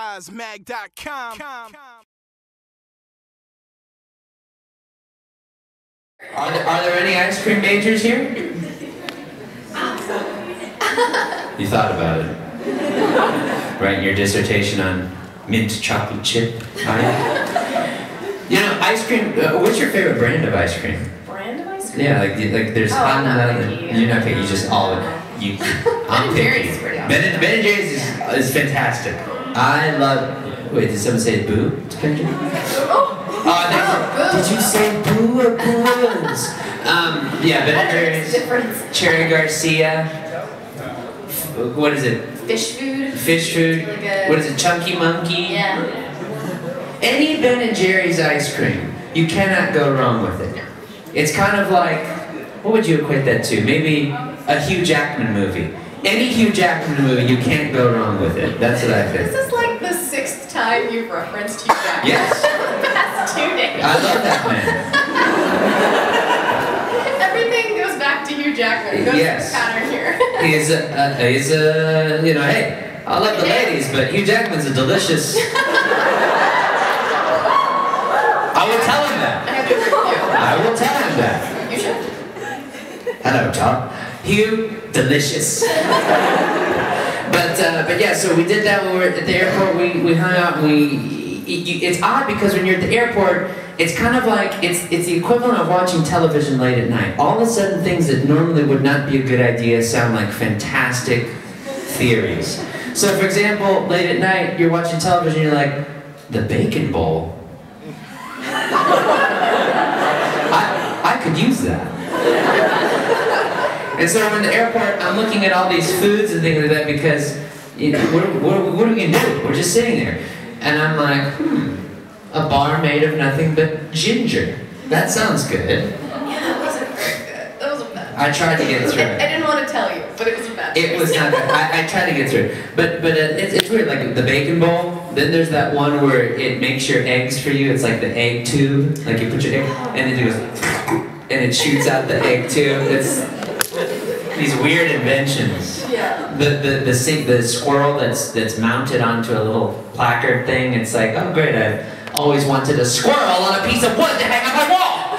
RiseMag.com. Are there any ice cream majors here? You thought about it. Writing your dissertation on mint chocolate chip pie. You know, ice cream, what's your favorite brand of ice cream? Brand of ice cream? Yeah, like there's I'm not picky. You're not picky, you just all, you, I'm picky. Jerry's pretty awesome. Ben & Jerry's is fantastic. I love, wait, did someone say boo to Ben & Jerry's? Did you say boo or boos? Yeah, Ben & Jerry's, Cherry Garcia, what is it? Fish food. Fish food. Really good. What is it? Chunky Monkey. Yeah. Any Ben & Jerry's ice cream, you cannot go wrong with it. It's kind of like, what would you equate that to? Maybe a Hugh Jackman movie. Any Hugh Jackman movie, you can't go wrong with it. That's what I think. This is like the 6th time you've referenced Hugh Jackman. Yes. Past 2 days. I love that man. Everything goes back to Hugh Jackman. Goes Yes. to the pattern here. He's a, you know, hey, I love the ladies, but Hugh Jackman's a delicious. I will tell him that. I have to agree with you. I will tell him that. You should. Hello, Tom. Hugh, delicious. But yeah, so we did that when we were at the airport. We hung out. It's odd because when you're at the airport, it's kind of like it's the equivalent of watching television late at night. All of a sudden, things that normally would not be a good idea sound like fantastic theories. So, for example, late at night, you're watching television. You're like, the bacon bowl. I could use that. And so in the airport, I'm looking at all these foods and things like that because, you know, what are we gonna do? We're just sitting there. And I'm like, a bar made of nothing but ginger. That sounds good. Yeah, that wasn't very good. That wasn't bad. I tried to get through it. I didn't want to tell you, but it was a bad It was not good. I tried to get through it. But it's weird, like the bacon bowl, then there's that one where it makes your eggs for you. It's like the egg tube. Like you put your egg, and it goes, and it shoots out the egg tube. It's these weird inventions. Yeah. The squirrel that's mounted onto a little placard thing. It's like, oh great, I've always wanted a squirrel on a piece of wood to hang on my wall.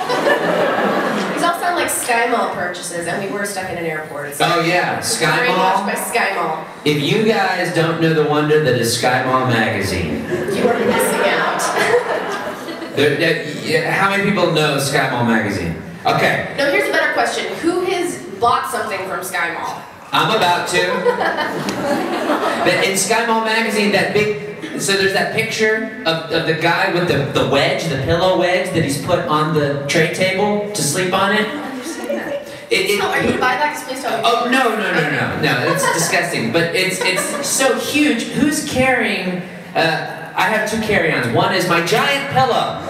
These all sound like Sky Mall purchases, and we were stuck in an airport. So Oh yeah, Sky brainwashed Mall. by Sky Mall. If you guys don't know the wonder that is Sky Mall magazine, You are missing out. how many people know Sky Mall magazine? Okay, No, here's a better question. Who has bought something from Sky Mall? I'm about to. But in Sky Mall magazine, that big, so there's that picture of the guy with the wedge, the pillow wedge that he's put on the tray table to sleep on it. So are you going to buy that? 'Cause please tell me. Oh no, it's disgusting. But it's so huge. Who's carrying? I have 2 carry-ons. One is my giant pillow.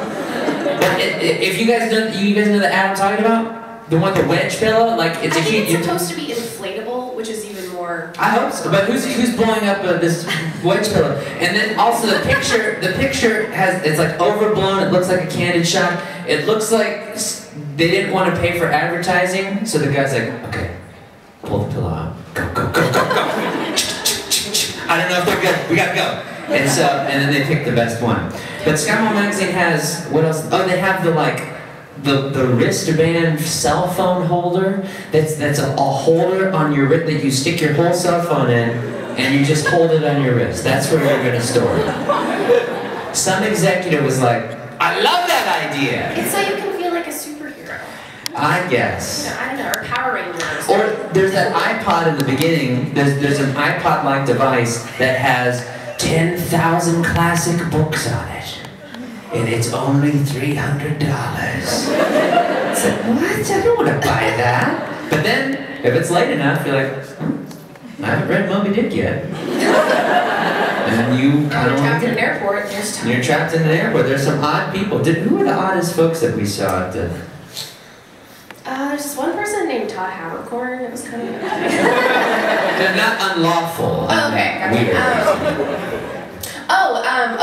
But if you guys know the ad I'm talking about, the one with the wedge pillow, like it's I a think huge. it's supposed to be inflatable, which is even more. I hope so. But who's blowing up this wedge pillow? And then also the picture has, it's like overblown. It looks like a candid shot. It looks like they didn't want to pay for advertising, so the guy's like, okay, pull the pillow out. Go. I don't know if they're good. We gotta go. And then they pick the best one. But Sky Mall magazine has, what else? Oh, they have the wristband cell phone holder. That's a holder on your wrist that you stick your whole cell phone in, and you just hold it on your wrist. That's where you're gonna store it. Some executive was like, I love that idea. It's so you can feel like a superhero. I guess. No, I don't know, or Power Rangers. Or there's that iPod in the beginning. There's an iPod-like device that has 10,000 classic books on it. And it's only $300. It's like, what? I don't want to buy that. But then, if it's late enough, you're like, I haven't read Moby Dick yet. And you kind of trapped in an airport. There's time. You're trapped in an airport. There's some odd people. Who were the oddest folks that we saw at the... There's this one person named Todd Havercorn. It was kind of. They're not unlawful. Oh, okay, gotcha. Weird.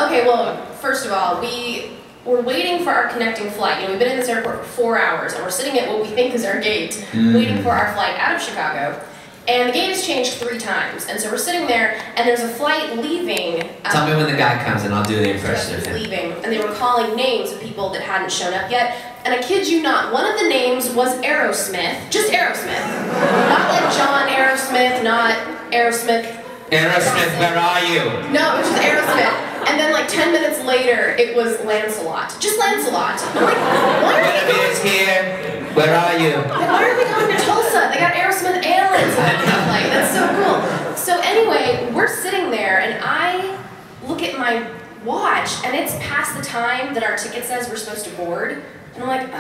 Okay, well, first of all, we were waiting for our connecting flight. You know, we've been in this airport for 4 hours, and we're sitting at what we think is our gate, waiting for our flight out of Chicago. And the gate has changed 3 times. And so we're sitting there, and there's a flight leaving. Tell me when the guy comes and I'll do the impression of him. Leaving, and they were calling names of people that hadn't shown up yet. And I kid you not, one of the names was Aerosmith. Just Aerosmith. Not like John Aerosmith, not Aerosmith. Aerosmith, where are you? No, it was just Aerosmith. And then like 10 minutes later, it was Lancelot. Just Lancelot. I'm like, why are they going? Here. Where are you? Why are they going to Tulsa? They got Aerosmith and Lancelot on the flight. That's so cool. So anyway, we're sitting there, and I look at my watch, and it's past the time that our ticket says we're supposed to board. And I'm like,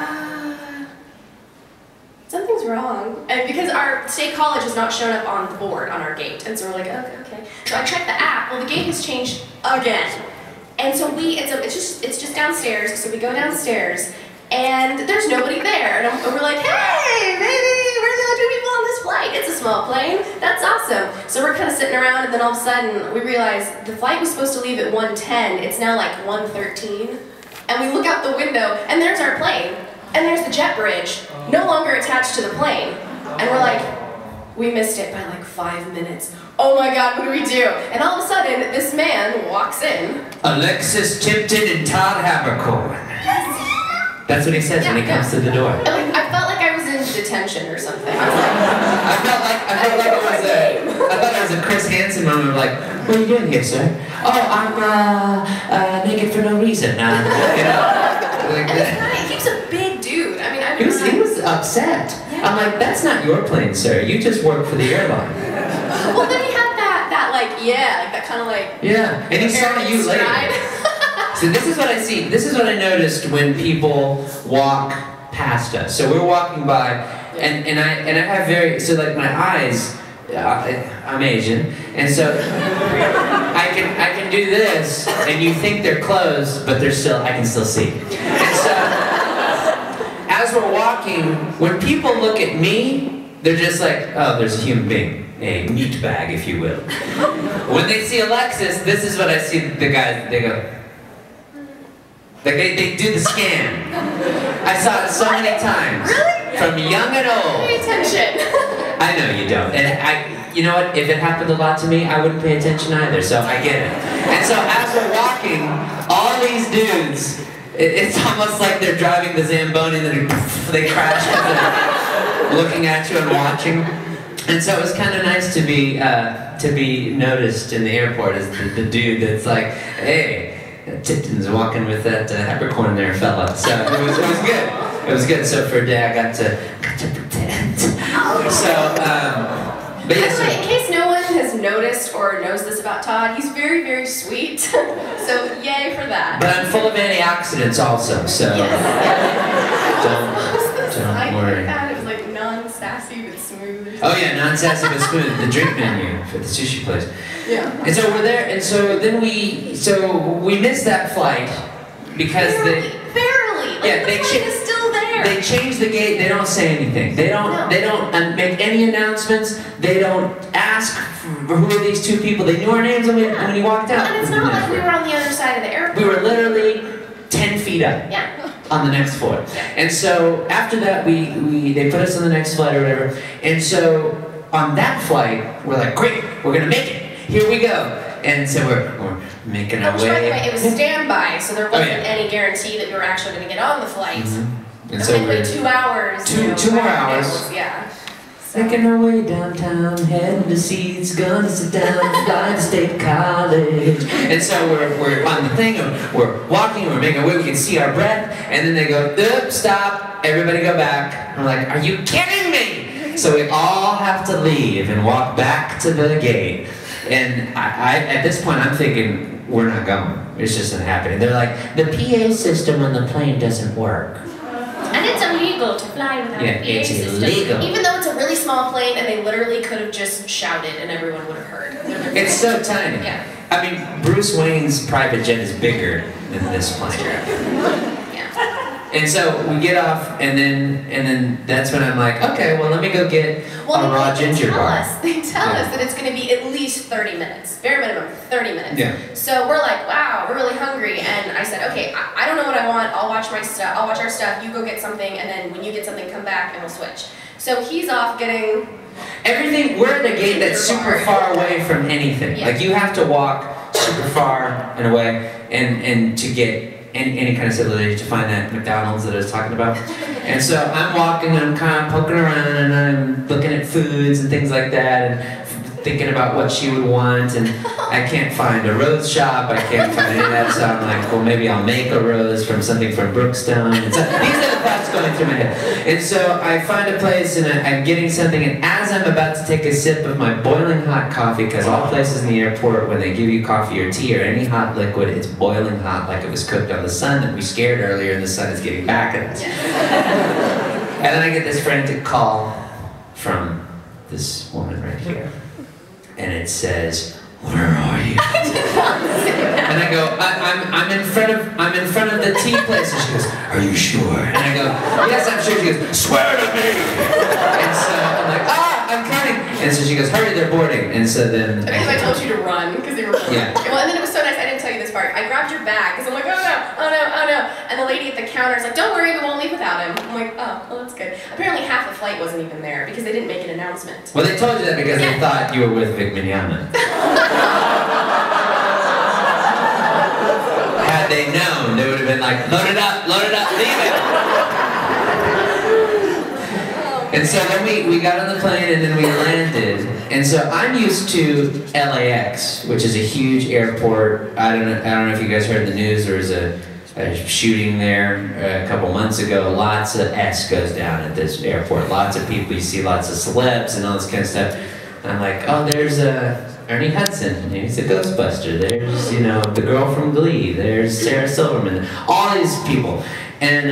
something's wrong. And because our state college has not shown up on the board on our gate. And so we're like, okay. So I checked the app. Well, the gate has changed again. And so it's just downstairs. So we go downstairs, and there's nobody there. And we're like, hey, baby, we're the only 2 people on this flight. It's a small plane. That's awesome. So we're kind of sitting around, and then all of a sudden we realize the flight was supposed to leave at 1:10. It's now like 1:13. And we look out the window, and there's our plane. And there's the jet bridge, no longer attached to the plane. And we're like, we missed it by like 5 minutes. Oh my God, what do we do? And all of a sudden, this man walks in. Alexis Tipton and Todd Habercorn. That's what he says when he comes to the door. And I felt like I was in detention or something. I thought it was a Chris Hansen moment of like, what are you doing here, sir? Oh, I'm naked for no reason. You know, like that. He's a big dude. I mean, He was upset. Yeah. I'm like, that's not your plane, sir. You just work for the airline. Well, then he had that kind of like. Yeah, and he saw you later. So this is what I see. This is what I noticed when people walk past us. So we're walking by, and I have so like my eyes. I'm Asian, and so I can do this, and you think they're closed, but I can still see. And so as we're walking, when people look at me, they're just like, oh, there's a human being, a meat bag, if you will. When they see Alexis, this is what I see. The guys, they go. Like they do the scan. I saw it so many times. Really? From young and old. Pay attention. I know you don't. And you know what? If it happened a lot to me, I wouldn't pay attention either, so I get it. And so as we're walking, all these dudes, it's almost like they're driving the Zamboni and then they crash because they're looking at you and watching. And so it was kind of nice to be noticed in the airport as the dude that's like, hey, Tipton's walking with that Habercorn there, fella. So it was good. It was good. So for a day, I got to pretend. So, but yeah. So, in case no one has noticed or knows this about Todd, he's very, very sweet. So yay for that. But I'm full of antioxidants also. So don't worry. It was like non-sassy but smooth. Oh yeah, non-sassy but smooth. The drink menu for the sushi place. Yeah. And so we're there, and so then we missed that flight because barely. Yeah, the flight is still there. They change the gate. They don't say anything. They don't make any announcements. They don't ask who are these 2 people. They knew our names when you walked out. And it's not like we were on the other side of the airport. We were literally 10 feet up. Yeah. On the next floor. Yeah. And so after that, they put us on the next flight or whatever. And so on that flight, we're like, great, we're gonna make it. Here we go. And so we're making our way. By the way, it was standby, so there wasn't any guarantee that we were actually going to get on the flight. Mm-hmm. And so we're 2 hours. Two more hours. Yeah. So. Making our way downtown, heading to seats, gonna sit down, fly to State College. And so we're on the thing, and we're walking, and we're making our way, we can see our breath, and then they go, stop, everybody go back. I'm like, are you kidding me? So we all have to leave and walk back to the gate. And I at this point, I'm thinking, we're not going. It's just not happening. They're like, the PA system on the plane doesn't work. And it's illegal to fly without a PA system. Illegal. Even though it's a really small plane, and they literally could have just shouted and everyone would have heard. It's so tiny. Yeah. I mean, Bruce Wayne's private jet is bigger than this plane. Yeah. And so we get off, and then that's when I'm like, okay, well, let me go get a raw ginger bar. They tell us that it's going to be at least 30 minutes, bare minimum 30 minutes. Yeah. So we're like, wow, we're really hungry, and I said, okay, I don't know what I want. I'll watch my stuff. I'll watch our stuff. You go get something, and then when you get something, come back, and we'll switch. So he's off getting. everything, we're at a gate that's super far away from anything. Yeah. Like you have to walk super far and away and to get any kind of civilization to find that McDonald's that I was talking about. And so I'm walking and I'm kind of poking around and I'm looking at foods and things like that and thinking about what she would want, and I can't find a rose shop, I can't find any of that, so I'm like, well, maybe I'll make a rose from something from Brookstone. And so these are the thoughts going through my head. And so I find a place and I'm getting something, and as I'm about to take a sip of my boiling hot coffee, because all places in the airport, when they give you coffee or tea or any hot liquid, it's boiling hot like it was cooked on the sun that we scared earlier, and the sun is getting back at us. And then I get this frantic call from this woman right here. And it says, "Where are you?" And I go, I'm in front of the tea place. And she goes, "Are you sure?" And I go, "Yes, I'm sure." She goes, "Swear to me." And so I'm like, I'm coming. And so she goes, "Hurry, they're boarding." And so then because I told you to run because they were boarding. Yeah. Well, and then it was so nice. I didn't tell you this part. I grabbed your bag because I'm like, oh no, oh no, oh no. And the lady at the counter is like, "Don't worry, we won't leave without him." I'm like, oh, well, that's good. Apparently half the flight wasn't even there because they didn't make an announcement. Well, they told you that because they thought you were with Vic Mignogna. Had they known, they would have been like, load it up, leave it. And so then we got on the plane and then we landed. And so I'm used to LAX, which is a huge airport. I don't know if you guys heard the news. There was a shooting there a couple months ago. Lots of S goes down at this airport. Lots of people. You see lots of celebs and all this kind of stuff. And I'm like, oh, there's Ernie Hudson. And he's a Ghostbuster. There's, you know, the girl from Glee. There's Sarah Silverman. All these people. And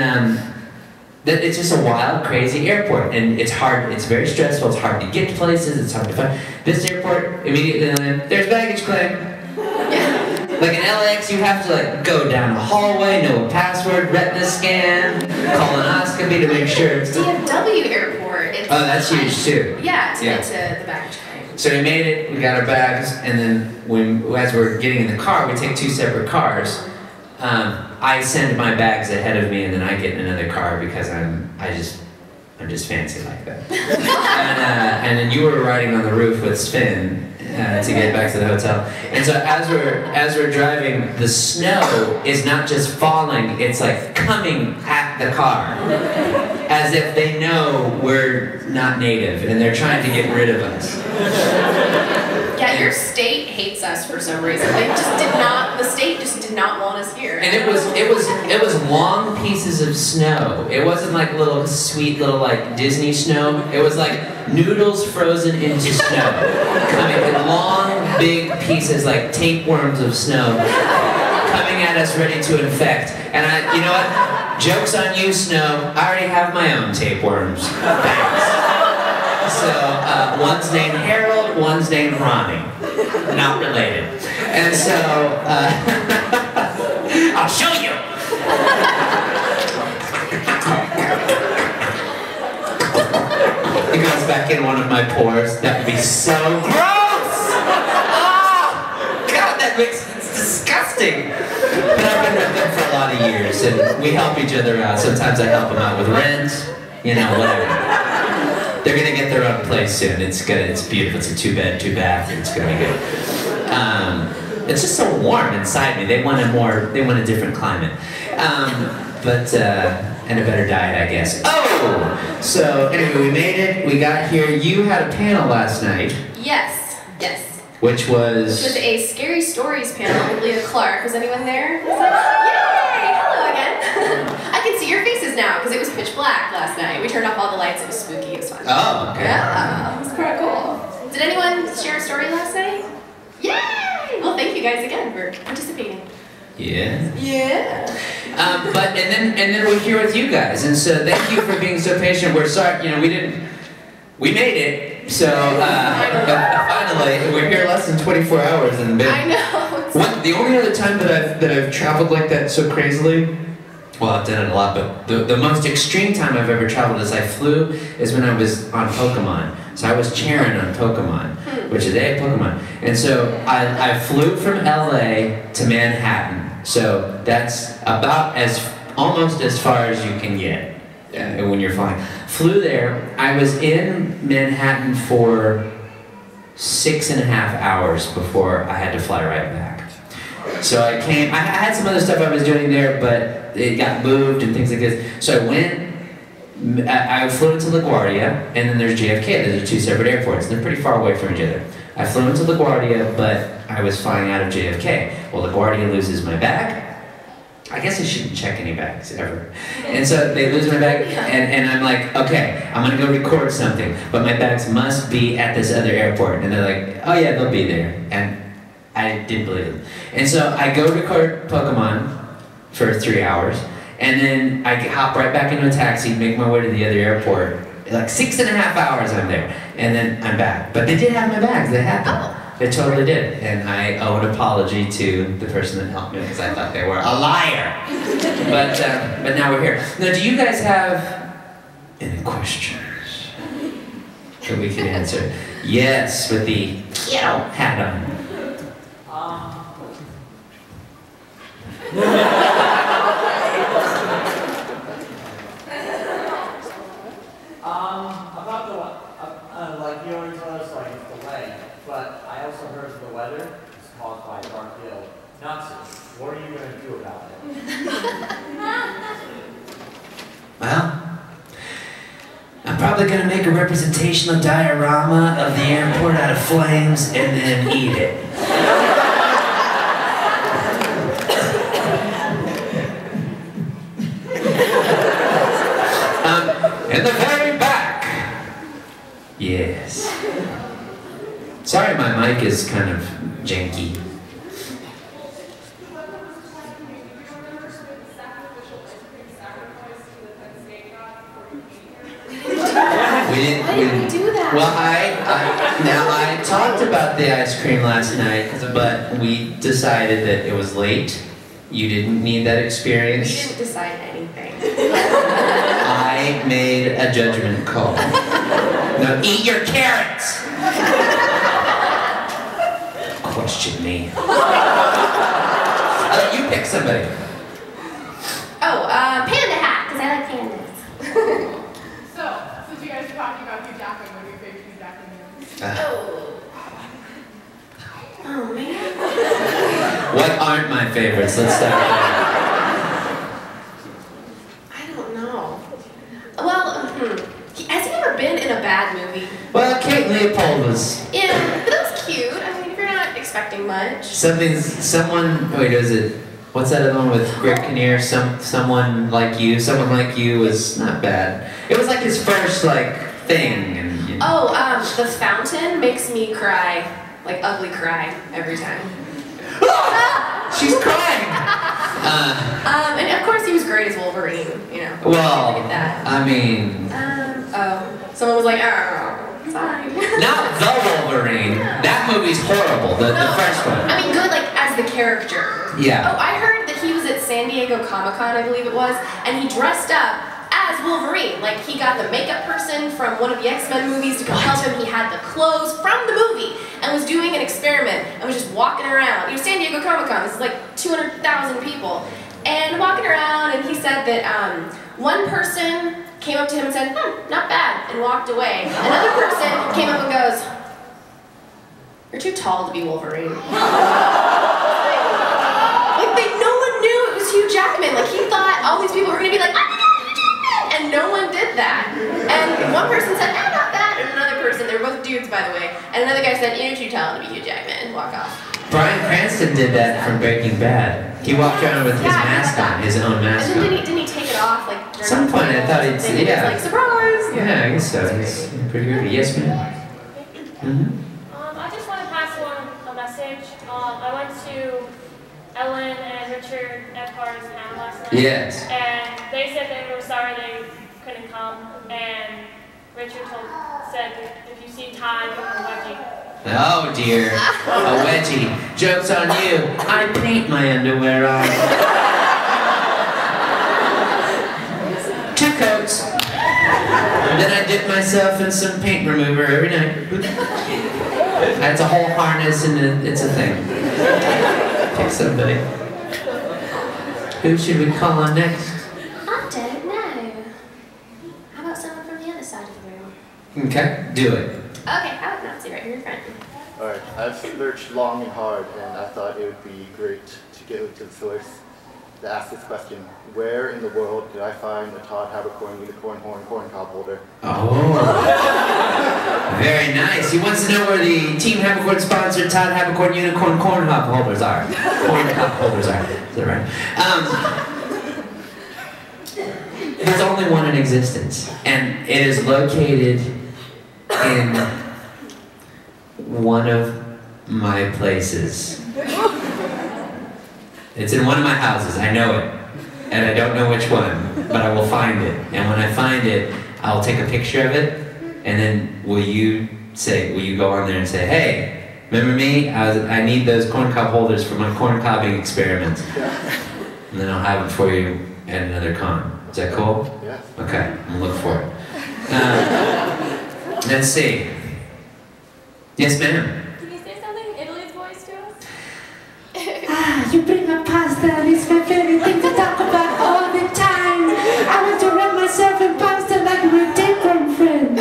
it's just a wild, crazy airport, and it's hard. It's very stressful. It's hard to get to places. It's hard to find. This airport, immediately there's baggage claim. Like in LAX, you have to like go down a hallway, know a password, retina scan, colonoscopy to make sure. DFW airport. It's that's huge too. Yeah, to get to the baggage claim. So we made it. We got our bags, and then as we're getting in the car, we take two separate cars. I send my bags ahead of me, and then I get in another car because I'm just fancy like that. And then you were riding on the roof with Sven to get back to the hotel. And so as we're driving, the snow is not just falling; it's like coming at the car, as if they know we're not native and they're trying to get rid of us. Yeah, your state hates us for some reason. The state just did not want us here. And it was long pieces of snow. It wasn't like little sweet little like Disney snow. It was like noodles frozen into snow. Coming in long big pieces like tapeworms of snow coming at us ready to infect. And you know what? Joke's on you, snow. I already have my own tapeworms. Thanks. So one's named Harold, one's named Ronnie. Not related. And so, I'll show you! It goes back in one of my pores. That would be so gross! Oh! God, it's disgusting! But I've been with them for a lot of years, and we help each other out. Sometimes I help them out with rent, you know, whatever. They're gonna get their own place soon. It's beautiful. It's a 2-bed, 2-bath. It's gonna be good. It's just so warm inside me. They want a different climate. And a better diet, I guess. Oh! So anyway, we made it. We got here. You had a panel last night. Yes. Which was a Scary Stories panel with Leah Clark. Was anyone there? Was like, yay! Hello again. I can see your faces now because it was pitch black last night. We turned off all the lights. It was spooky. It was fun. Oh, okay. Yeah, it was pretty cool. Did anyone share a story last night? Yay! Well, thank you guys again for participating. Yeah. And then we're here with you guys, and so thank you for being so patient. We're sorry, you know, we made it. So finally, we're here less than 24 hours and I know. The only other time that I've traveled like that so crazily, well, I've done it a lot, but the most extreme time I've ever traveled is when I was on Pokemon. So I was cheering on Pokemon, which is Pokemon. And so I flew from LA to Manhattan. So that's about almost as far as you can get. when you're flying. Flew there. I was in Manhattan for 6.5 hours before I had to fly right back. So I came, I had some other stuff I was doing there, but it got moved and things like this. So I went, I flew into LaGuardia, and then there's JFK. Those are two separate airports. They're pretty far away from each other. I flew into LaGuardia, but I was flying out of JFK. Well, LaGuardia loses my bag. I guess I shouldn't check any bags ever. And so they lose my bag, and I'm like, okay, I'm gonna go record something, but my bags must be at this other airport. And they're like, oh yeah, they'll be there. And I didn't believe them. And so I go record Pokemon for 3 hours, and then I hop right back into a taxi, make my way to the other airport. Like 6.5 hours I'm there, and then I'm back. But they did have my bags, they had them. They totally did, and I owe an apology to the person that helped me because I thought they were a liar. But now we're here. Now, do you guys have any questions that we can answer? Yes, with the hat on. About the like you already told us like it's delayed, but I also heard the weather is caused by dark hill. Nuts. What are you going to do about it? Well, I'm probably going to make a representational diorama of the airport out of flames and then eat it. In the very back. Yes. Sorry, my mic is kind of janky. We didn't do that. Well, I talked about the ice cream last night, but we decided that it was late. You didn't need that experience. We didn't decide anything. I made a judgment call. Now eat your carrots! Question me. I'll let you pick somebody. Oh, panda hat, because I like pandas. So, since you guys are talking about Hugh Jackman, what are your favorite Hugh Jackman movies? Oh, man. What aren't my favorites? Let's start with that. I don't know. Well, has he ever been in a bad movie? Well, Kate Leopold was... Yeah, but that was cute. I mean, if you're not expecting much. Wait, was it... What's that other one with Greg Kinnear? Someone Like You was not bad. It was like his first, thing. And, you know. Oh, The Fountain makes me cry. Like, ugly cry every time. She's crying! And of course he was great as Wolverine, you know. Well, Look at that. I mean... Someone was like, oh, sorry. Not the Wolverine. That movie's horrible, the first one. I mean, good, as the character. Yeah. Oh, I heard that he was at San Diego Comic-Con, I believe it was, and he dressed up as Wolverine. Like, he got the makeup person from one of the X-Men movies to come help him. He had the clothes from the movie and was doing an experiment and was just walking around. You know, San Diego Comic-Con, this is like 200,000 people. And walking around, and he said that one person came up to him and said, not bad, and walked away. Another person came up and goes, you're too tall to be Wolverine. No one knew it was Hugh Jackman. Like, he thought all these people were going to be like, and no one did that. And one person said, not bad, and another person, they were both dudes, by the way, and another guy said, you're too tall to be Hugh Jackman, and walk off. Bryan Cranston did that from Breaking Bad. He walked around with his mask on, his own mask on. And then didn't he take it off, At some point I thought he'd say, yeah. Like, surprise! Yeah, I guess so. He's pretty good. Yes, ma'am. I just want to pass along a message. I went to Ellen and Richard Eckhart's panel last night. Yes. And they said they were sorry they couldn't come. And Richard said, if you see Ty, give him a wedgie. Oh dear. A wedgie. Joke's on you. I paint my underwear on. 2 coats. Then I dip myself in some paint remover every night. That's a whole harness and it's a thing. Pick somebody. Who should we call on next? I don't know. Okay, do it. Okay, I would not see right here in front. Alright, I've searched long and hard, and I thought it would be great to get to the source to ask this question. Where in the world did I find a Todd Habercorn unicorn horn corn cob holder? Oh, very nice. He wants to know where the Team Habercorn sponsored Todd Habercorn unicorn corn cob holders are. Corn cob holders are. Is that right? There's only one in existence, and it is located in one of my places. It's in one of my houses. I know it. And I don't know which one, but I will find it. And when I find it, I'll take a picture of it, and then will you go on there and say, hey, remember me? I need those corn cob holders for my corn cobbing experiments. And then I'll have them for you at another con. Is that cool? Yes. Okay, I'm gonna look for it. Let's see. Yes, ma'am. Can you say something in Italy's voice to us? You bring up pasta, and it's my favorite thing to talk about all the time. I want to wrap myself in pasta like my tapeworm friends.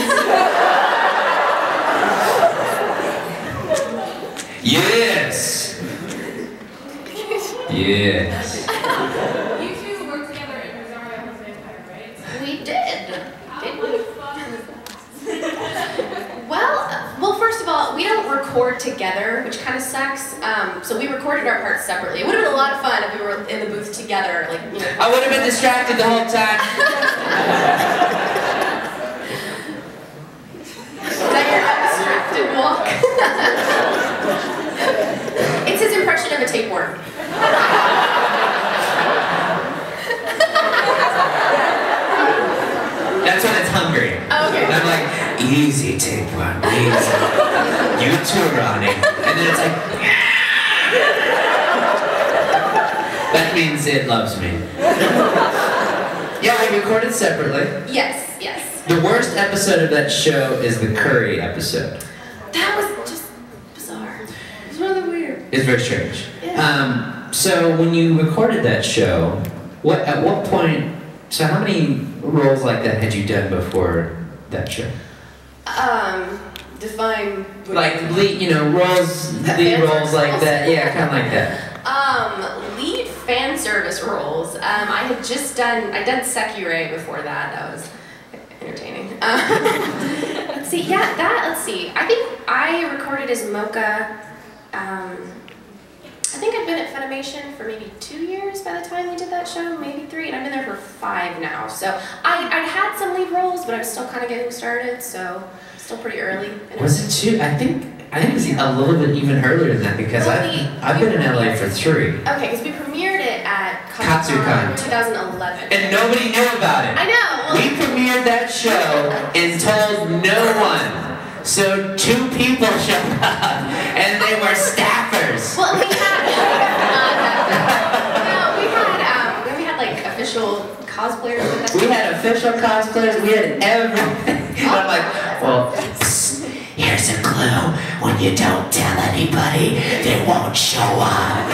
Yes! Yes. You two worked together in Rosario Jose Empire, right? We did. How Did much we? fun was that? Well, first of all, we don't record together, which kind of sucks. So we recorded our parts separately. It would have been a lot of fun if we were in the booth together, like, you know. I would have been distracted the whole time. Is that your undistracted walk? It's his impression of a tapeworm. That's when it's hungry. Okay. And I'm like, easy tapeworm, easy. You too, Ronnie. And then it's like, that means it loves me. Yeah, we recorded separately. Yes, yes. The worst episode of that show is the curry episode. That was just bizarre. It was really weird. It's very strange. Yeah. So when you recorded that show, at what point, so how many roles like that had you done before that show? Define. Like lead, roles, lead roles like that. Yeah, kind of like that. Lead fan service roles. I'd done Sekirei before that. That was entertaining. Let's see. Yeah, let's see. I think I recorded as Mocha. I think I'd been at Funimation for maybe 2 years by the time we did that show, maybe 3, and I've been there for 5 now. So I'd had some lead roles, but I'm still kind of getting started, so still pretty early. Was it 2? I think it was a little bit even earlier than that because I've been in LA for 3. Okay, because we premiered it at Katsucon 2011. And nobody knew about it. I know. Well, We premiered that show and told no one. So 2 people showed up, and they were staffers. Well, we had like official cosplayers with us. We had official cosplayers, we had everything. And I'm like, well, here's a clue. When you don't tell anybody, they won't show up.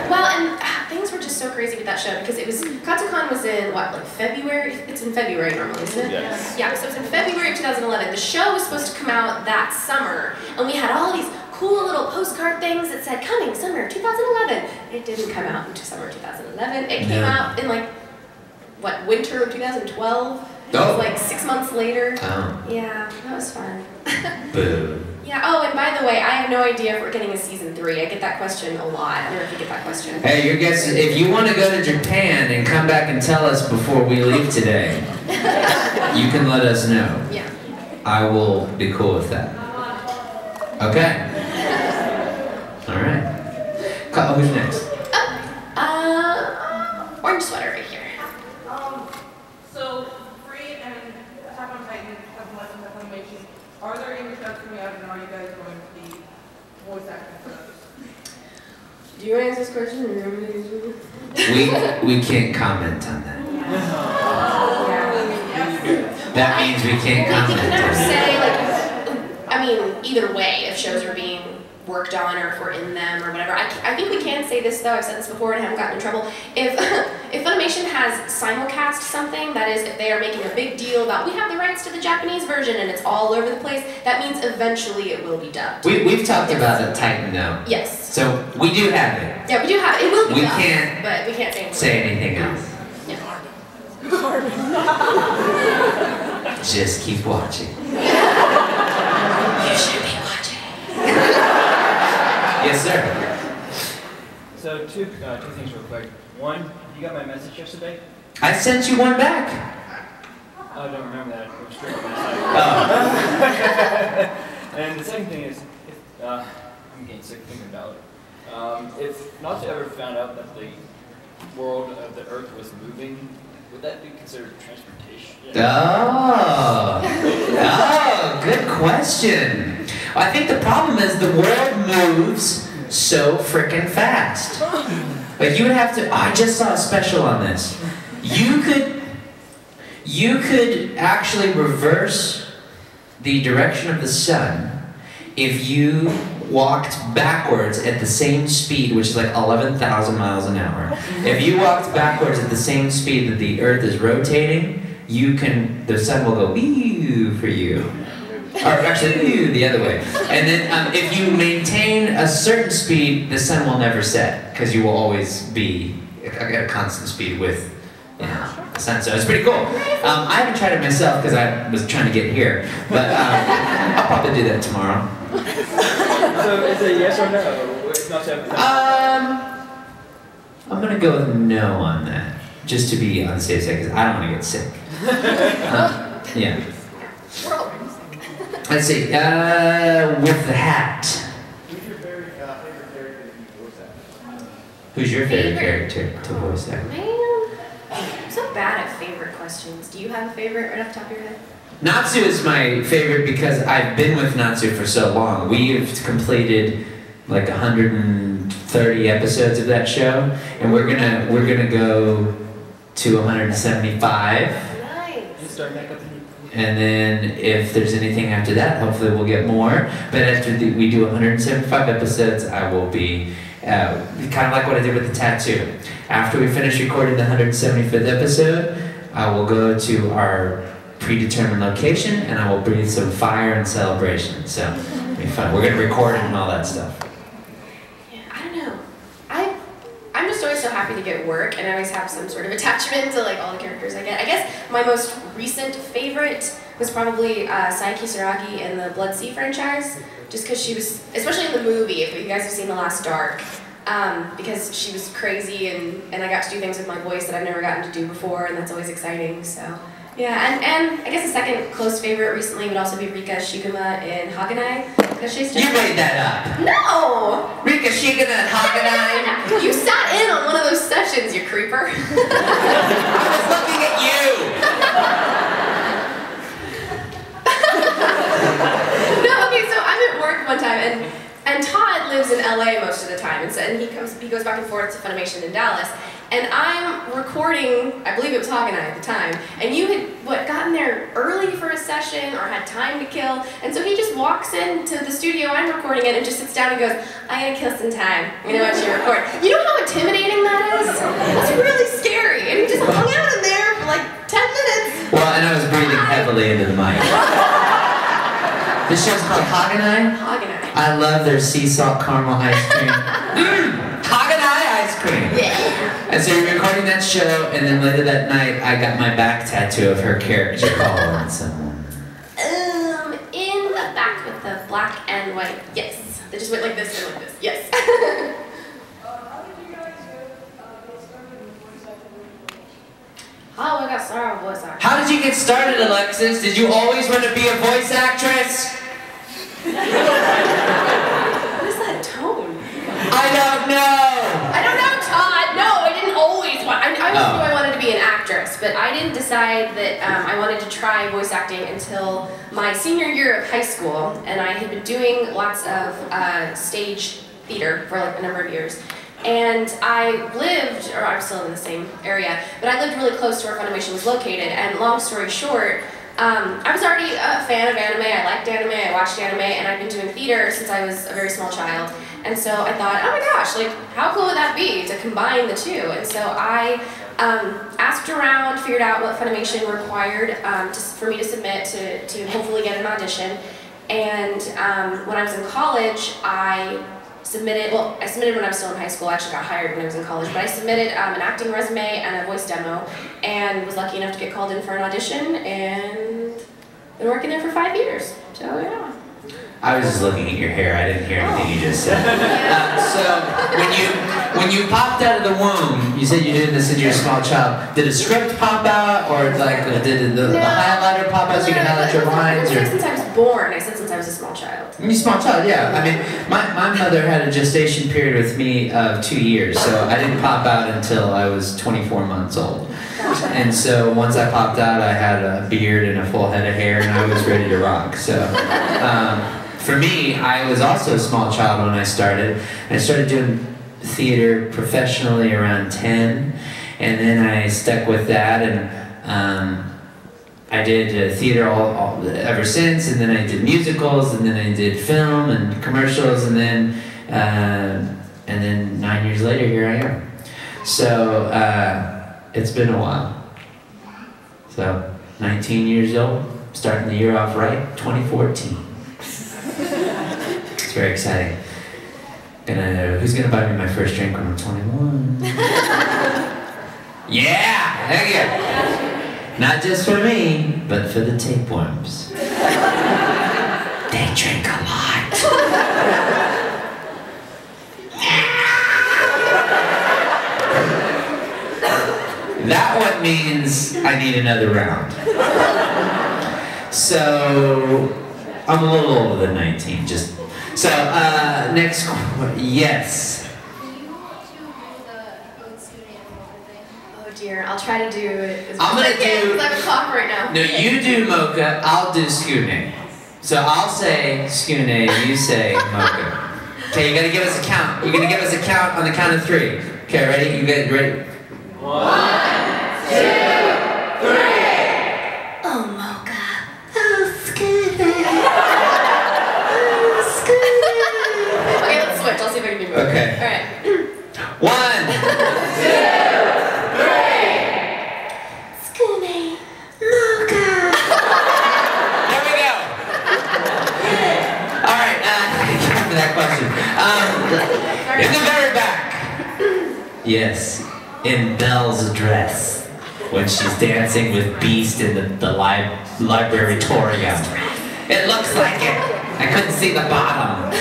Well, and things were just so crazy with that show because Katsucon was in February? It's in February normally, isn't it? Yes. Yeah, so it's in February of 2011. The show was supposed to come out that summer, and we had all these cool little postcard things that said coming summer 2011. It didn't come out in summer 2011. It came out in winter of 2012. It was like 6 months later. Oh. Yeah, that was fun. Boo. Yeah, oh, and by the way, I have no idea if we're getting a season 3. I get that question a lot. I don't know if you get that question. Hey, your guess, if you want to go to Japan and come back and tell us before we leave today, you can let us know. Yeah. I will be cool with that. Okay. All right. Who's next? Orange sweater right here. So, Free and Attack on Titan have lessons at Funimation. Are there any shows coming out, and are you guys going to be voice acting for those? Do you want to answer this question? We can't comment on that. That means we can't We can comment never on it. say, either way, if shows are being worked on or if we're in them or whatever. I think we can say this though, I've said this before and I haven't gotten in trouble. If Funimation has simulcast something, that is if they are making a big deal about we have the rights to the Japanese version and it's all over the place, that means eventually it will be dubbed. We've talked about a Titan though. Yes. So we do have it. Yeah, we do have it. It will be We dubbed, can't but we can't say Say anything else. Just keep watching. You should be watching. Yes, sir. So two things real quick. One, you got my message yesterday? I sent you one back. Oh, I don't remember that. It was straight from my side. Oh. And the second thing is, I'm getting sick thinking about it. If Natsu ever found out that the world of the Earth was moving, would that be considered transportation? Oh, good question. I think the problem is the world moves so freaking fast. Like you would have to, I just saw a special on this. You could actually reverse the direction of the sun if you walked backwards at the same speed, which is like 11,000 miles an hour. If you walked backwards at the same speed that the Earth is rotating, the sun will go wee for you. Or actually, wee the other way. And then if you maintain a certain speed, the sun will never set, because you will always be at a constant speed with the sun. So it's pretty cool. I haven't tried it myself because I was trying to get here, but I'll probably do that tomorrow. So is it yes or no? It's not to I'm gonna go with no on that, just to be on the safe side, because I don't want to get sick. Yeah. Let's see. With the hat. Who's your favorite character to voice act? Who's your favorite character to voice act? Man, I'm so bad at favorite questions. Do you have a favorite right off the top of your head? Natsu is my favorite because I've been with Natsu for so long. We've completed like 130 episodes of that show, and we're gonna go to 175. Nice. start back up. And then if there's anything after that, hopefully we'll get more. But after we do 175 episodes, I will be kind of like what I did with the tattoo. After we finish recording the 175th episode, I will go to our predetermined location and I will breathe some fire and celebration. So it'll be fun. We're going to record it and all that stuff. Yeah, I don't know. I'm just always so happy to get work, and I always have some sort of attachment to like all the characters I get. I guess my most recent favorite was probably Saiki Saragi in the Blood Sea franchise, just because she was, especially in the movie, if you guys have seen The Last Dark, because she was crazy and I got to do things with my voice that I've never gotten to do before, and that's always exciting. So yeah, and I guess a second close favorite recently would also be Rika Shiguma in Haganai. Because she's just You made that up. No! Rika Shiguma in Haganai. You sat in on one of those sessions, you creeper. I was looking at you. No, okay, so I'm at work one time, and Todd lives in LA most of the time, and he goes back and forth to Funimation in Dallas, and I'm recording, I believe it was Haganai at the time, and you had, gotten there early for a session or had time to kill, and so he just walks into the studio I'm recording in and just sits down and goes, I'm gonna kill some time, I'm gonna watch you record. You know how intimidating that is? That's really scary, and he just hung out in there for like 10 minutes. Well, and I was breathing heavily into the mic. This show's called Haganai. Haganai. I love their sea salt caramel ice cream. Haganai ice cream. Yeah. And so you're recording that show, and then later that night, I got my back tattoo of her character calling someone. In the back with the black and white. Yes. They just went like this and like this. Yes. How did you guys get started with voice acting? Oh, I got started with voice acting. How did you get started, Alexis? Did you always want to be a voice actress? What is that tone? I don't know. I don't know, Todd. No, I didn't always want. I always knew I wanted to be an actress, but I didn't decide that I wanted to try voice acting until my senior year of high school, and I had been doing lots of stage theater for like a number of years. And I lived, or I'm still in the same area, but I lived really close to where Funimation was located, and long story short, I was already a fan of anime. I liked anime. I watched anime, and I've been doing theater since I was a very small child. And so I thought, oh my gosh, like how cool would that be to combine the two? And so I asked around, figured out what Funimation required for me to submit to hopefully get an audition. And when I was in college, I submitted when I was still in high school. I actually got hired when I was in college, but I submitted an acting resume and a voice demo, and was lucky enough to get called in for an audition, and been working there for 5 years. So yeah. I was just looking at your hair. I didn't hear anything you just said. So when you popped out of the womb, you said you did this as your small child. Did a script pop out, or like did the highlighter pop out so you can highlight your lines? I since I was born. I said since I was a small child. You small child, yeah. I mean, my mother had a gestation period with me of 2 years, so I didn't pop out until I was 24 months old. And so once I popped out, I had a beard and a full head of hair, and I was ready to rock. So for me, I was also a small child when I started. I started doing theater professionally around 10, and then I stuck with that, and I did theater ever since, and then I did musicals, and then I did film and commercials, and then 9 years later, here I am. So it's been a while. So 19 years old, starting the year off right, 2014. It's very exciting. Who's gonna buy me my first drink when I'm 21? Yeah! Heck yeah! Not just for me, but for the tapeworms. They drink a lot. That one means I need another round. So, I'm a little older than 19, just. So, next, yes. Oh dear, I'll try to do it as I'm much as gonna I can, do- because I'm a cop right now. No, you do Mocha, I'll do Skune. So I'll say Skune, you say Mocha. Okay, you gotta give us a count. You're gonna give us a count on the count of 3. Okay, ready? You guys ready? 1, 2, 3. Oh, Mocha. Oh, Scooter. Okay, let's switch. I'll see if I can do Mocha. Okay. Alright. 1, Scooter. Mocha. There we go. All right, thank you for that question. In the very back. Yes, in Belle's dress when she's dancing with Beast in the libraritorium. It looks like it. I couldn't see the bottom.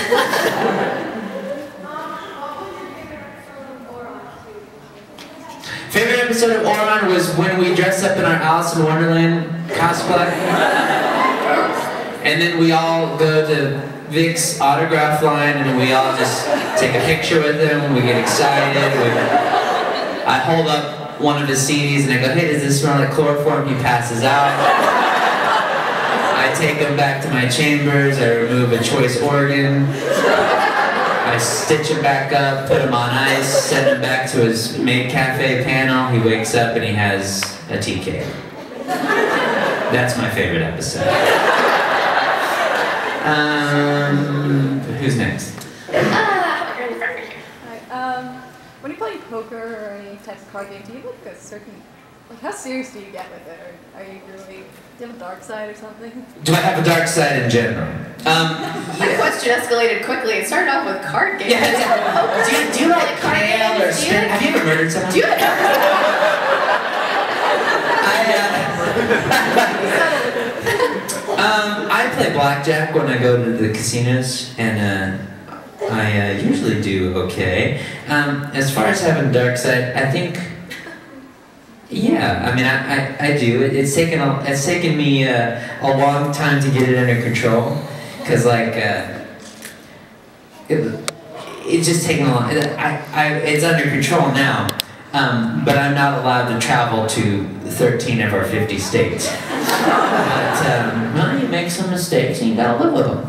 Favorite episode of Oron was when we dressed up in our Alice in Wonderland cosplay. And then we all go to Vic's autograph line and we all just take a picture with him. We get excited. I hold up one of his CDs and I go, hey, does this smell like chloroform? He passes out. I take him back to my chambers. I remove a choice organ. I stitch him back up, put him on ice, send him back to his maid cafe panel. He wakes up and he has a TK. That's my favorite episode. Who's next? You're in the front right here. Alright, when you play poker or any type of card game, do you look a certain, like how serious do you get with it? Or are you really, do you have a dark side or something? Do I have a dark side in general? My question escalated quickly. It started off with card games. Yeah. Do you like card kale or games? spin? Have you ever murdered someone? Do you I play blackjack when I go to the casinos, and I usually do okay. As far as having dark side, I think, yeah. I mean, I do. It's taken me a long time to get it under control, cause like it's just taken a long. It's under control now. But I'm not allowed to travel to 13 of our 50 states. But, well, you make some mistakes and you gotta live with them.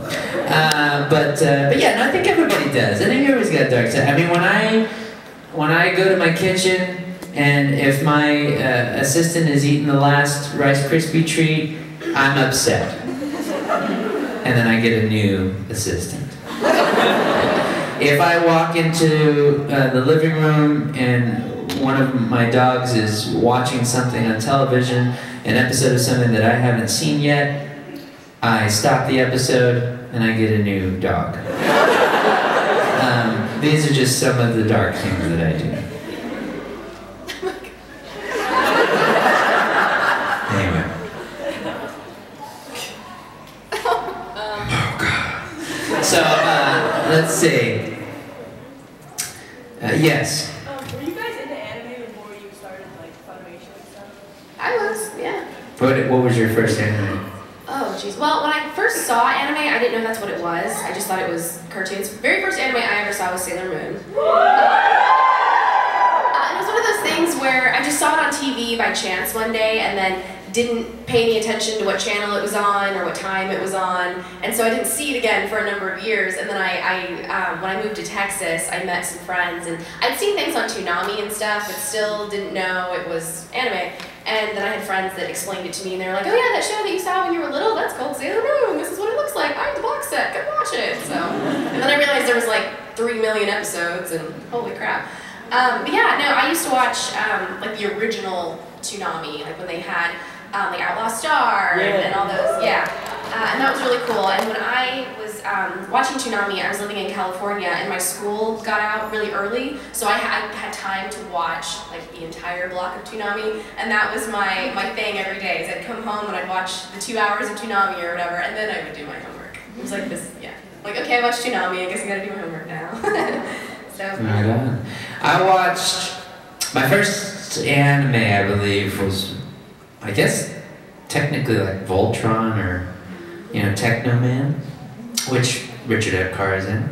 But yeah, no, I think everybody does. I think everybody's got a dark side. I mean, when I go to my kitchen and if my assistant is eating the last Rice Krispie treat I'm upset. And then I get a new assistant. If I walk into the living room and one of my dogs is watching something on television, an episode of something that I haven't seen yet, I stop the episode and I get a new dog. These are just some of the dark things that I do. Anyway. Oh God. So, let's see. Yes. Were you guys into anime before you started like Funimation and stuff? I was, yeah. What was your first anime? Oh, jeez. Well, when I first saw anime, I didn't know that's what it was. I just thought it was cartoons. Very first anime I ever saw was Sailor Moon. And it was one of those things where I just saw it on TV by chance one day and then didn't pay any attention to what channel it was on or what time it was on. And so I didn't see it again for a number of years. And then when I moved to Texas, I met some friends. And I'd seen things on Toonami and stuff, but still didn't know it was anime. And then I had friends that explained it to me, and they were like, oh yeah, that show that you saw when you were little, that's called Sailor Moon. This is what it looks like. I have the box set. Come watch it. So, and then I realized there was like 3 million episodes, and holy crap. But yeah, no, I used to watch like the original Toonami, like when they had like Outlaw Star and all those, yeah. And that was really cool. And when I was watching Toonami, I was living in California, and my school got out really early, so I had time to watch like the entire block of Toonami, and that was my thing every day. Is I'd come home and I'd watch the 2 hours of Toonami or whatever, and then I would do my homework. It was like this, yeah. Like, okay, I watched Toonami, I guess I gotta do my homework now. So. Right on. I watched, my first anime, I believe, was, I guess, technically like Voltron or, you know, Technoman, which Richard Epcar is in.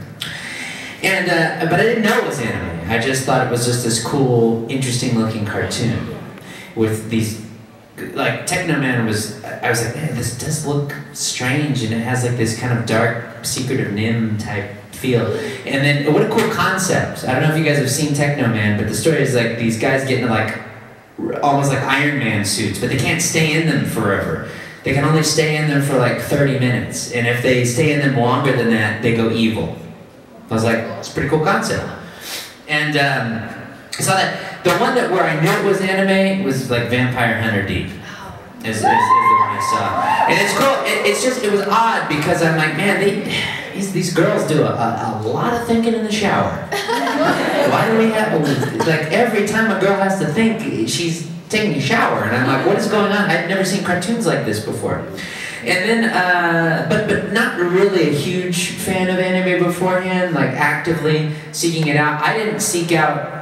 And, but I didn't know it was anime. I just thought it was just this cool, interesting looking cartoon with these, like Technoman was, I was like, man, this does look strange, and it has like this kind of dark, Secret of Nim type feel. And then, what a cool concept. I don't know if you guys have seen Technoman, but the story is like these guys get into like, almost like Iron Man suits, but they can't stay in them forever. They can only stay in them for like 30 minutes, and if they stay in them longer than that, they go evil. I was like, it's a pretty cool concept. And I saw that, the one that where I knew it was anime was like Vampire Hunter D. Is the one I saw. And it's cool, it's just, it was odd because I'm like, man, these girls do a lot of thinking in the shower. Why do we have, like every time a girl has to think, she's taking a shower, and I'm like, what is going on? I've never seen cartoons like this before. And then, but not really a huge fan of anime beforehand, like actively seeking it out. I didn't seek out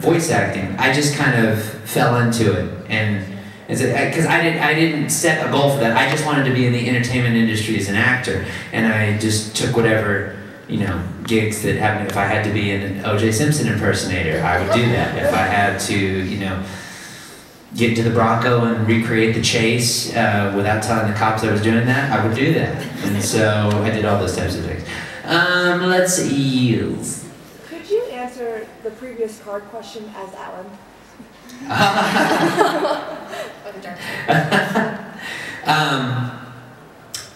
voice acting. I just kind of fell into it, and because I didn't set a goal for that. I just wanted to be in the entertainment industry as an actor, and I just took whatever, you know, gigs that happened. If I had to be an O.J. Simpson impersonator, I would do that. If I had to, you know, get into the Bronco and recreate the chase without telling the cops I was doing that, I would do that. And so I did all those types of things. Let's see. Could you answer the previous card question as Alan?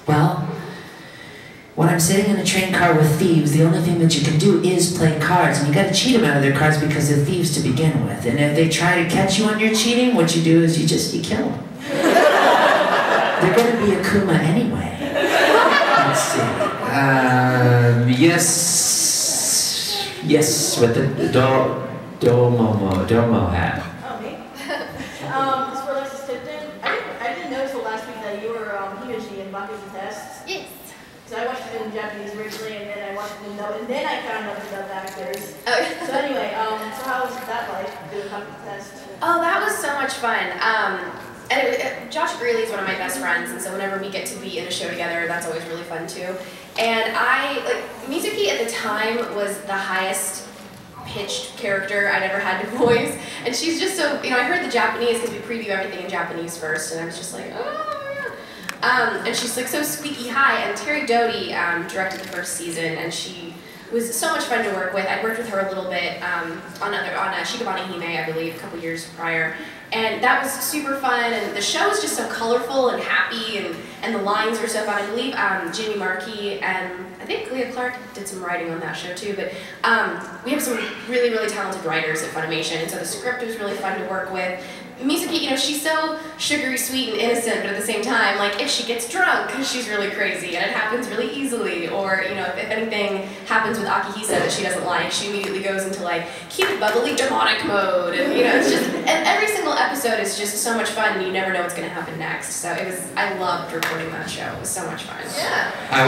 Well, when I'm sitting in a train car with thieves, the only thing that you can do is play cards, and you gotta cheat them out of their cards because they're thieves to begin with. And if they try to catch you on your cheating, what you do is you kill them. They're gonna be a Kuma anyway. Let's see. Yes, with the Domo hat. Oh, me? This is for Alexis Tipton. I didn't know until last week that you were Himeji in Baku's Tests. Yes. So I watched it in Japanese originally, and then I watched it in dub, and then I found out the dub actors. Oh. So anyway, so how was that like, doing Baku's Test? Oh, that was so much fun. And Josh Greeley is one of my best friends, and so whenever we get to be in a show together, that's always really fun too. And Mizuki at the time was the highest pitched character I'd ever had to voice, and she's just so, you know, I heard the Japanese because we preview everything in Japanese first, and I was just like, oh yeah. And she's like so squeaky high, and Terry Doty directed the first season, and she was so much fun to work with. I'd worked with her a little bit on Shikabane Hime, I believe, a couple years prior. And that was super fun, and the show was just so colorful and happy, and the lines were so fun. I believe Jimmy Markey and I think Leah Clark did some writing on that show too, but we have some really, really talented writers at Funimation, and so the script was really fun to work with. Mizuki, you know, she's so sugary, sweet, and innocent, but at the same time, like, if she gets drunk, she's really crazy, and it happens really easily. Or, you know, if anything happens with Akihisa that she doesn't like, she immediately goes into, like, cute, bubbly, demonic mode, and, you know, it's just, and every single episode is just so much fun, and you never know what's going to happen next. So I loved recording that show. It was so much fun. Yeah. I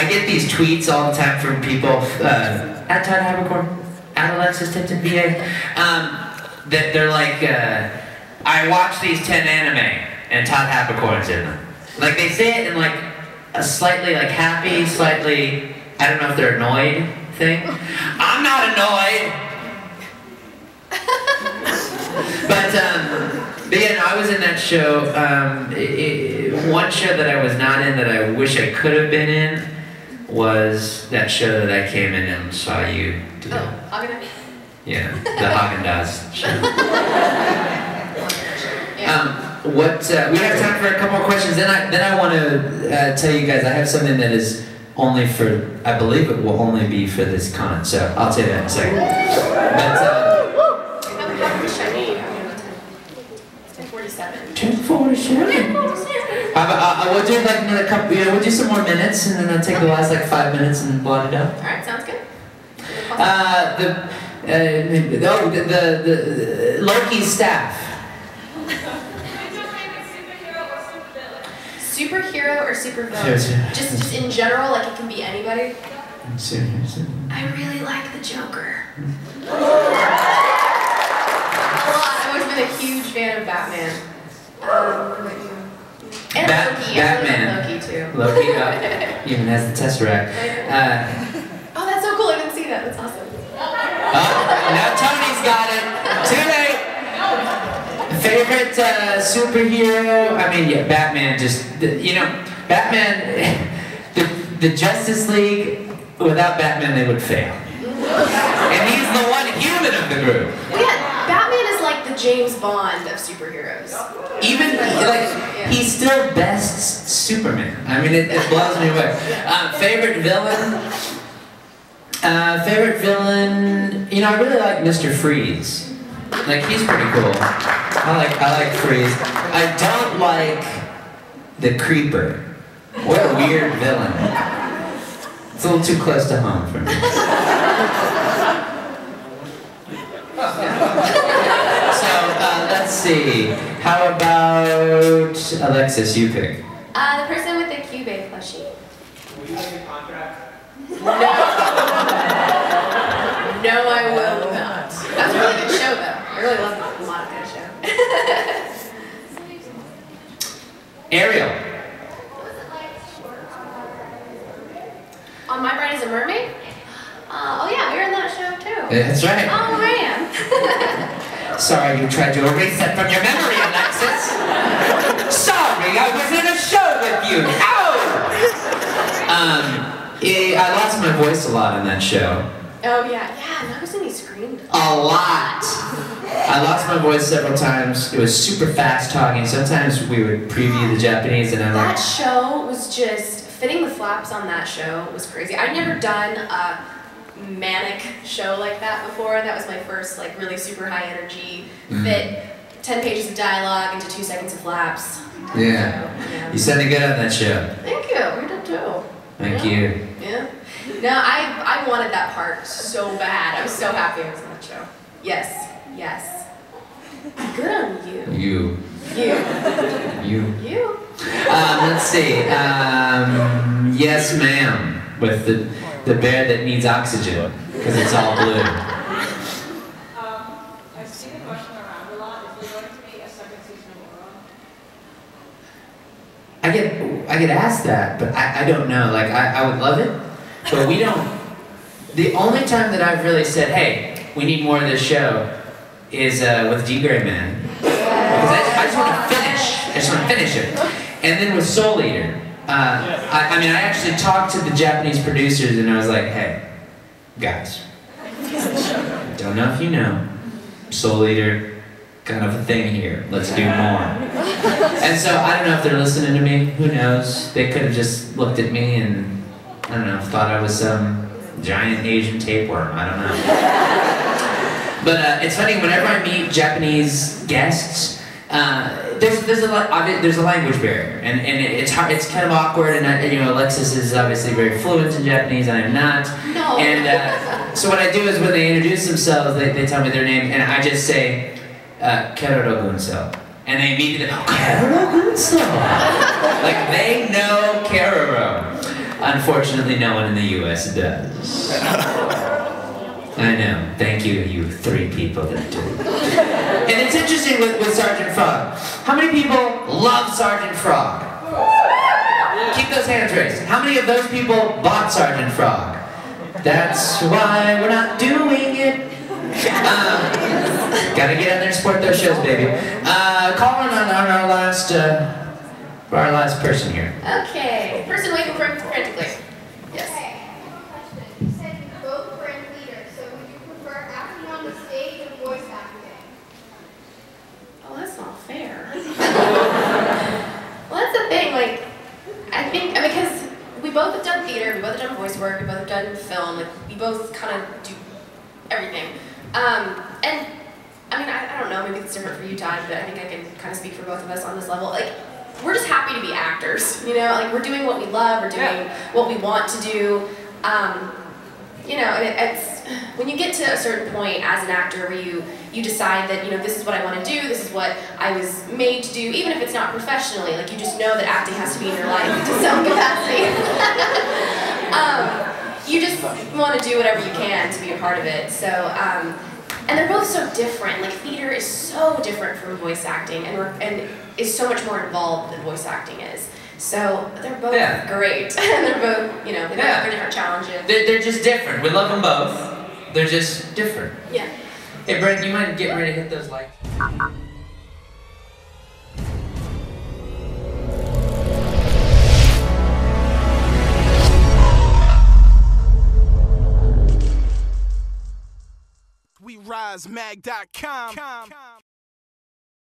get these tweets all the time from people, at Todd Habercorn, at Alexis Tipton VA, that they're like, I watch these 10 anime, and Todd Habercorn's in them. Like, they say it in, like, a slightly, like, happy, slightly, I don't know if they're annoyed thing. I'm not annoyed! But yeah, no, I was in that show. One show that I was not in that I wish I could have been in was that show that I came in and saw you do. Oh, Haagen-Dazs? Yeah, the Haagen-Dazs show. We have time for a couple more questions. Then I want to tell you guys I have something that is only for, I believe it will only be for this con. So I'll tell you that in a second. But 10:47. We'll do like another couple. You know, we'll do some more minutes, and then I'll take the last like 5 minutes and blot it out. All right, sounds good. The Loki's staff. Superhero or supervillain? Just in general, like it can be anybody? I really like the Joker. A lot. I've always been a huge fan of Batman. And Loki. Batman. I really like Loki too. Loki even has the Tesseract. Oh, that's so cool. I didn't see that. That's awesome. Now Tony's got it. Too late. Favorite superhero? I mean, yeah, Batman. You know, Batman. The Justice League. Without Batman, they would fail. And he's the one human of the group. Well, yeah, Batman is like the James Bond of superheroes. Even like he's still best Superman. I mean, it blows me away. Favorite villain? Favorite villain? You know, I really like Mr. Freeze. Like, he's pretty cool. I like Freeze. I don't like the Creeper. What a weird villain. It's a little too close to home for me. So, let's see. How about Alexis, you pick? The person with the Cube plushie. Will you make a contract? No, I will not. That was a really good show, though. I really loved the Monica show. Ariel. On My Bride is a Mermaid? Oh yeah, we were in that show too. That's right. Oh man. Sorry you tried to erase that from your memory, Alexis. Sorry, I was in a show with you. Ow! I lost my voice a lot in that show. Oh yeah, and I was in screamed. A lot. I lost my voice several times. It was super fast talking. Sometimes we would preview the Japanese and I'm like... That show was just, fitting the flaps on that show was crazy. I'd never done a manic show like that before. That was my first like really super high energy, fit 10 pages of dialogue into 2 seconds of flaps. Yeah. So, yeah. You sounded good on that show. Thank you, we did too. Thank you. Yeah. No, I wanted that part so bad. I was so happy I was on that show. Yes. Yes. Good on you. You. Let's see. Yes, ma'am. With the bear that needs oxygen because it's all blue. I've seen the question around a lot. Is there going to be a second season of Aura? I get asked that, but I don't know. Like I would love it, but we don't. The only time that I've really said, "Hey, we need more of this show," is with D-Gray Man. Because I just want to finish. I just want to finish it. And then with Soul Eater, I mean, I actually talked to the Japanese producers and I was like, "Hey, guys. Don't know if you know, Soul Eater, kind of a thing here. Let's do more. And so I don't know if they're listening to me. Who knows? They could have just looked at me and, I don't know, thought I was some giant Asian tapeworm. I don't know. But it's funny, whenever I meet Japanese guests, there's a language barrier, and it's hard, it's kind of awkward, and Alexis is obviously very fluent in Japanese, I am not. No. And so what I do is when they introduce themselves, they tell me their name, and I just say, Keroro Gunso. And they immediately go, Keroro Gunso! Like, they know Keroro. Unfortunately, no one in the US does. I know. Thank you, you 3 people that do. And it's interesting with Sergeant Frog. How many people love Sergeant Frog? Keep those hands raised. How many of those people bought Sergeant Frog? That's why we're not doing it. Gotta get out there and support those shows, baby. Calling on our last person here. Okay, person waving frantically. Yes. Okay, I have a question. You said you both were in theater, so would you prefer acting on the stage or voice acting? Oh, that's not fair. Well, that's the thing, like, I think, because we both have done theater, we both have done voice work, we both have done film, like, we both kind of do everything. And, I mean, I don't know, maybe it's different for you, Todd, but I think I can kind of speak for both of us on this level. Like, we're just happy to be actors, you know? Like, we're doing what we love, we're doing what we want to do. You know, and it's, when you get to a certain point as an actor where you decide that, you know, this is what I want to do, this is what I was made to do, even if it's not professionally, like, you just know that acting has to be in your life to some capacity. You just want to do whatever you can to be a part of it. So, and they're both so different. Like, theater is so different from voice acting, and is so much more involved than voice acting is. So they're both great, and they're both, you know, they both have their different challenges. They're just different. We love them both. They're just different. Yeah. Hey, Brent, you mind getting ready to hit those lights? WeRiseMag.com